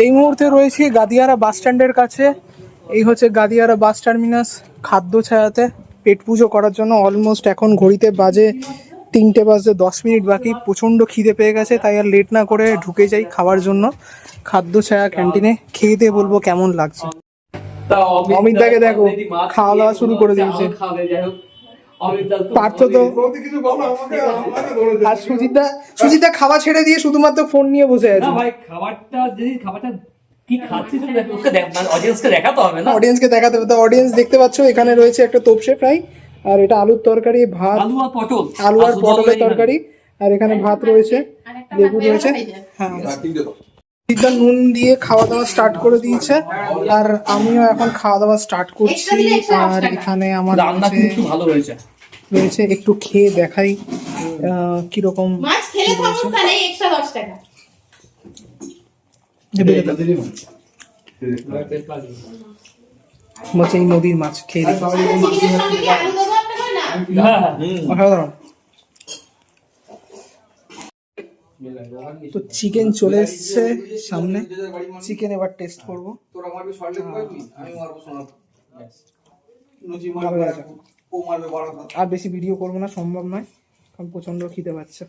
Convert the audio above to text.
এই মুহূর্তে রয়েছি গাদিয়ারা বাস স্ট্যান্ডের কাছে। এই হচ্ছে গাদিয়ারা বাস টার্মিনাস। খাদ্য ছায়াতে পেট পুজো করার জন্য অলমোস্ট এখন ঘড়িতে বাজে 3:10 বাকি। প্রচণ্ড খিদে পেয়ে গেছে, তাই আর লেট না করে ঢুকে যাই খাওয়ার জন্য খাদ্য ছায়া ক্যান্টিনে। খেয়ে দিয়ে বলবো কেমন লাগছে। অমিত দাকে দেখো খাওয়া দাওয়া শুরু করে দিয়েছে। পার্থ তো আর সুজিতদা খাওয়া ছেড়ে দিয়ে শুধুমাত্র ফোন নিয়ে বসে আছে। খাবারটা কি খাচ্ছি অডিয়েন্সকে দেখাতে হবে না, অডিয়েন্সকে দেখাতে হবে। তো অডিয়েন্স দেখতে পাচ্ছ এখানে রয়েছে একটা তোপসে ফ্রাই, আর এটা আলুর তরকারি, ভাত, আলু আর পটলের তরকারি, আর এখানে ভাত রয়েছে, লেবু রয়েছে। হ্যাঁ, সুজিতদা নুন দিয়ে খাওয়া দাওয়া স্টার্ট করে দিয়েছে, আর আমিও এখন খাওয়া দাওয়া স্টার্ট করছি। আর এখানে আমার রান্না কিন্তু ভালো হয়েছে রয়েছে, একটু খেয়ে দেখাই কিরকম। মাছ খেলে সমস্যা নেই, এক্সট্রা 10 টাকা। এই নদীর মাছ খেয়ে দেখি। তো চিকেন চলে এসছে সামনে, চিকেন এবার টেস্ট করবো। আর বেশি ভিডিও করবো না, সম্ভব নয়, কারণ প্রচন্ড খিদে পাচ্ছে।